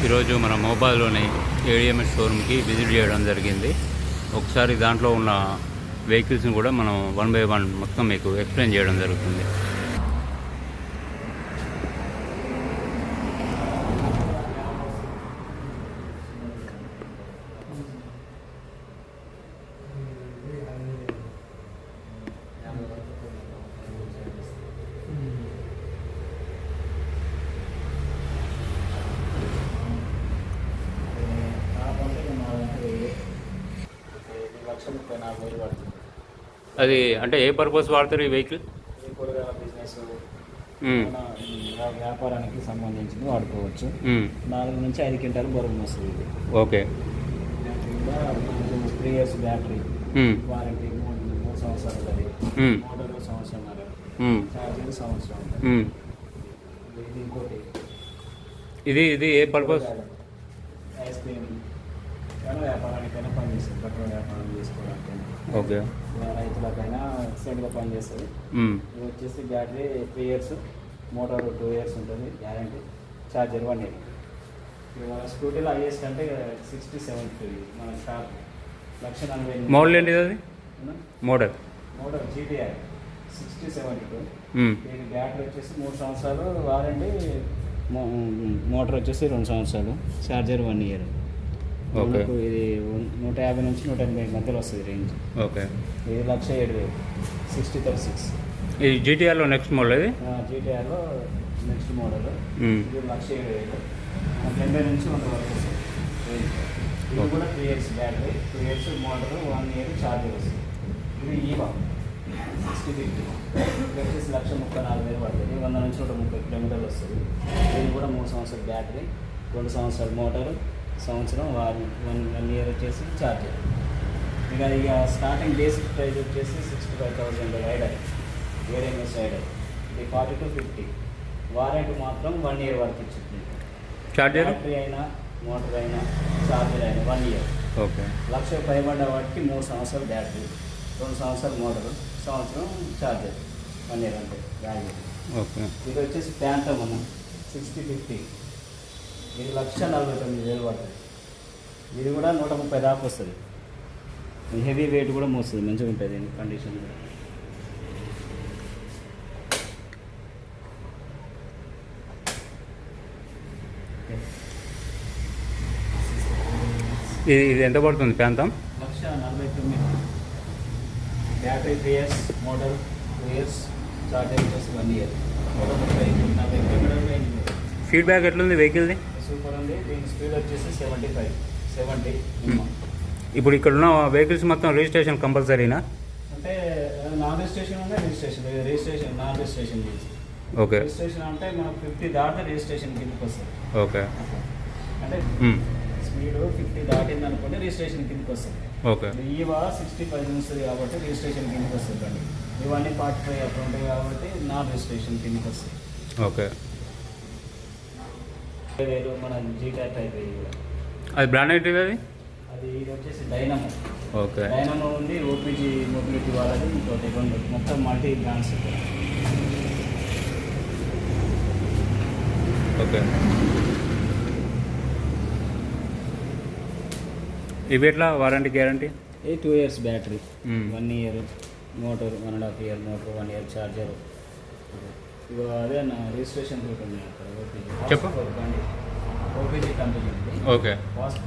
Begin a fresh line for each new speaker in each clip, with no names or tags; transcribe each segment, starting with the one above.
ఈరోజు మన మొబైల్లోని ADMS షోరూమ్కి visit చేయడం జరిగింది. ఒకసారి దాంట్లో ఉన్న వెహికల్స్ని కూడా మనం 1 by 1 మొత్తం మీకు ఎక్స్ప్లెయిన్ చేయడం జరుగుతుంది. అది అంటే ఏ పర్పస్ వాడతారు ఈ వెహికల్?
కూరగాయల బిజినెస్, వ్యాపారానికి సంబంధించింది వాడుకోవచ్చు. 4 నుంచి 5 క్వింటాలు బరువు వస్తుంది ఇది.
ఓకే.
3 years బ్యాటరీ వారంటీ, 3 సంవత్సరాలు ఉంటుంది. మోటార్ సంవత్సరం, ఛార్జర్ సంవత్సరం ఉంటుంది. ఇది ఇంకోటి,
ఇది ఏ పర్పస్?
ఐస్ క్రీమ్ వ్యాపారానికైనా పనిచేస్తుంది. బట్టల వ్యాపారం చేసుకోవడానికైనా,
ఓకే,
రైతులకైనా ఎక్సలెంట్గా పనిచేస్తుంది. ఇది వచ్చేసి బ్యాటరీ 3 years, మోటార్ 2 years ఉంటుంది గ్యారంటీ, ఛార్జర్ 1 year. మన స్కూటీలో హైయెస్ట్ అంటే 60-70 మన షాప్ 1,40,000.
మోడల్ ఏంటిది? అది మోడల్
GTI 60-72. దీని బ్యాటరీ వచ్చేసి 3 సంవత్సరాలు వారంటీ, మోటార్ వచ్చేసి 2 సంవత్సరాలు, ఛార్జర్ 1 year.
ఓకే.
ఇది 150 నుంచి 180 మధ్యలో వస్తుంది రేంజ్.
ఓకే.
ఇది 1,07,000 6036.
ఇది జీటీఆర్లో నెక్స్ట్ మోడల్? ఇది
జీటీఆర్లో నెక్స్ట్ మోడల్. ఇది 1,07,000 80 నుంచి 100 వరకు వస్తుంది రేంజ్. ఇది కూడా 3 years battery, 2 years motor, 1 year charger వస్తుంది. ఇది ఈవా 6050. ఇది వచ్చేసి 1,34,000 పడుతుంది. 100 నుంచి 130 కిలోమీటర్లు వస్తుంది. ఇది కూడా 3 సంవత్సరాలు బ్యాటరీ, 2 సంవత్సరాలు మోటారు, సంవత్సరం 1 year వచ్చేసి ఛార్జర్. ఇక స్టార్టింగ్ బేసిక్ ప్రైస్ వచ్చేసి 65,000 రైడర్, ఏడిఎంఎస్ రైడర్. ఇది 40-50. వారంటీ మాత్రం 1 year వరకు ఇచ్చింది.
ఛార్జర్
బ్యాటరీ అయినా మోటార్ అయినా ఛార్జర్ అయినా 1 year.
ఓకే.
1,00,000 పైబడ్డ వాటికి 3 సంవత్సరాలు బ్యాటరీ, 2 సంవత్సరాలు మోటారు, సంవత్సరం ఛార్జర్, 1 year అంటే వాల్యూ.
ఓకే.
ఇది వచ్చేసి ప్యాంటమ్ అన్న 60-50. ఇది 1,49,000 పడుతుంది. ఇది కూడా 130 దాకా వస్తుంది. హెవీ వెయిట్ కూడా మోస్తుంది, మంచిగా ఉంటుంది కండిషన్ కూడా.
ఇది ఎంత పడుతుంది ప్యాంతం?
1,49,000. Battery 3 years, motor 2 years, charger వచ్చేసి 1 year. 130-40 కిలోమీటర్లు రేంజ్.
ఫీడ్బ్యాక్ ఎట్లుంది వెహికల్ది?
సూపర్ ఉంది. దీని స్పీడ్ వచ్చేసి 75-70.
ఇప్పుడు ఇక్కడ ఉన్న వెహికల్స్ మొత్తం రిజిస్ట్రేషన్ కంపల్సరీనా?
అంటే నాన్ రిజిస్ట్రేషన్ ఉంటే రిజిస్ట్రేషన్ నాన్ రిజిస్ట్రేషన్ చేసి.
ఓకే.
రిజిస్ట్రేషన్ అంటే మనకు 50 దాటితే రిజిస్ట్రేషన్ కిందకి వస్తుంది.
ఓకే.
అంటే స్పీడ్ 50 దాటింది అనుకుంటే రిజిస్ట్రేషన్ కిందకి వస్తుంది.
ఓకే.
ఈవా 65 వస్తుంది కాబట్టి రిజిస్ట్రేషన్ కిందకి వస్తుంది. బండి ఇవన్నీ 45 అట్లా ఉంటాయి కాబట్టి నాన్ రిజిస్ట్రేషన్ కిందకి వస్తుంది.
ఓకే.
మన జీటీఆర్ టైప్
అది బ్రాండ్ ఏంటిది?
అది ఇది వచ్చేసి డైనమో.
ఓకే.
డైనమో ఉంది, ఓపీజీ మొబిలిటీ వాళ్ళది, ఇంకోటి 2 మొత్తం మల్టీ బ్రాండ్స్.
ఓకే. ఇవి ఎట్లా warranty guarantee?
2 years battery, 1 year motor, 1.5 year motor, 1 year charger. ఇక అదే నా రిజిస్ట్రేషన్ ఉంటుంది అక్కడ.
చెప్పు.
బండి ఓపీజీ కంపెనీ ఉంది.
ఓకే.
ఫాస్ట్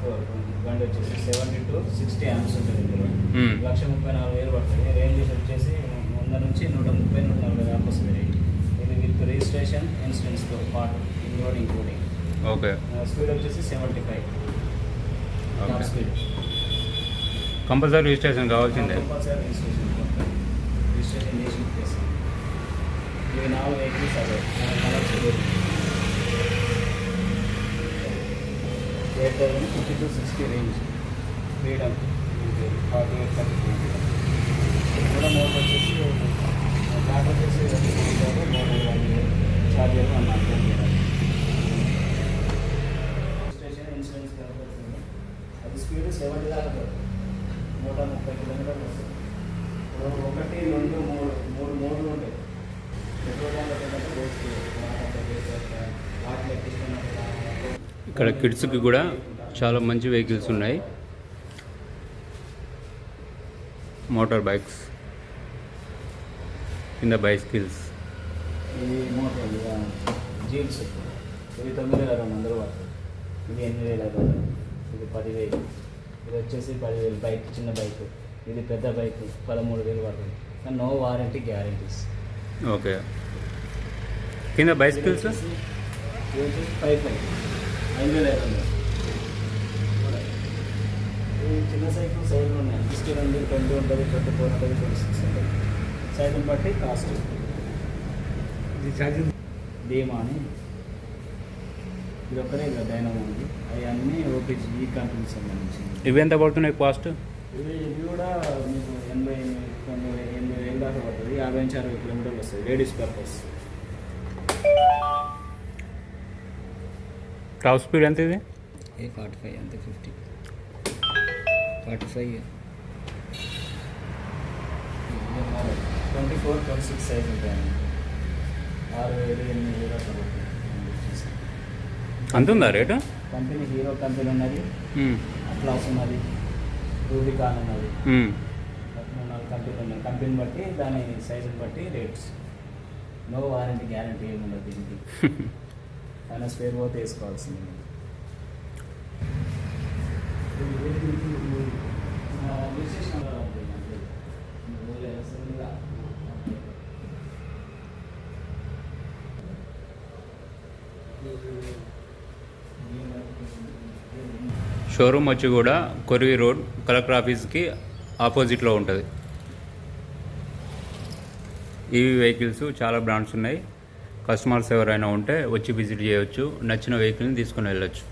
బండి వచ్చేసి 70-60 amps ఉంటుంది. ఇందులో 1,34,000 పడుతుంది. రేంజ్ వచ్చేసి 100 నుంచి 130-140 దాకా వస్తుంది. ఇది విత్ రిజిస్ట్రేషన్ ఇన్సూరెన్స్తో పాటు ఇంక్లూడింగ్.
ఓకే.
స్పీడ్ వచ్చేసి 75. స్పీడ్
కంపల్సరీ రిజిస్ట్రేషన్ కావాల్సిందే.
కంపల్సరీ రిజిస్ట్రేషన్ చేసి ఇచ్చేస్తాం. ఇవి 4 వెహికల్స్ అవే కలర్స్ 8,050-60 రేంజ్. ఫ్రీడమ్ 48-50 కూడా. మోటార్ వచ్చేసి బ్యాటరీ వచ్చేసి 2 సంవత్సరాలు, motor 1 year, charger 1 month. Registration insurance కనపడుతుంది. అది స్పీడ్ 70 దాకా, 130 కిలోమీటర్లు వస్తుంది. 1, 2, 3 మోడ్లు ఉంటాయి. పెట్రోల్
ఇక్కడ కిడ్స్కి కూడా చాలా మంచి వెహికల్స్ ఉన్నాయి. మోటార్ బైక్స్, కింద బైసికల్స్.
ఇది మోటార్ జీన్స్, ఇది 9,200 వాట్, ఇది 8,500, ఇది 10,000, ఇది వచ్చేసి 10,000 బైక్, చిన్న బైక్. ఇది పెద్ద బైక్ 13,000 పడుతుంది, కానీ నో వారంటీ గ్యారంటీస్.
ఓకే. కింద బైసికల్స్
ఇది వచ్చేసి 5,500. ఇది చిన్న సైకిల్ సైకిల్ ఉన్నాయి, 16 ఉంది, 20 ఉంటుంది, 24 ఉంటుంది, 26 ఉంటుంది. సైకిల్ బట్టి కాస్ట్.
ఇది ఛార్జింగ్
ధీమా అని ఇది ఒక్కరే కదా డైనమో ఉంది, అవన్నీ ఓపీజీ ఈ కంపెనీకి సంబంధించింది.
ఇవి ఎంత పడుతున్నాయి కాస్ట్?
ఇవి కూడా మీకు 80,000 దాకా పడుతుంది. 50-60 కిలోమీటర్లు వస్తుంది, లేడీస్ పర్పస్.
టాప్ స్పీడ్ ఎంత ఇది?
45 అంతే, 50 45 24, 26 సైజ్ ఉంటాయండి. 6,000, 8,000 అట్లా పడుతుంది.
అంత ఉందా రేటు?
కంపెనీ హీరో కంపెనీ ఉన్నది, అట్లాస్ ఉన్నది, రూబికాన్ ఉన్నది, 3-4 కంపెనీలు ఉన్నాయి. కంపెనీ బట్టి దాని సైజుని బట్టి రేట్స్. నో వారంటీ గ్యారంటీ ఏమి ఉండదు దీనికి. అయినా స్పేర్ పోతే వేసుకోవాల్సింది.
షోరూమ్ వచ్చి కూడా కొరివి రోడ్, కలెక్టర్ ఆఫీస్కి ఆపోజిట్లో ఉంటుంది. ఈవీ వెహికల్స్ చాలా బ్రాండ్స్ ఉన్నాయి. కస్టమర్స్ ఎవరైనా ఉంటే వచ్చి విజిట్ చేయవచ్చు, నచ్చిన వెహికల్ని తీసుకుని వెళ్ళొచ్చు.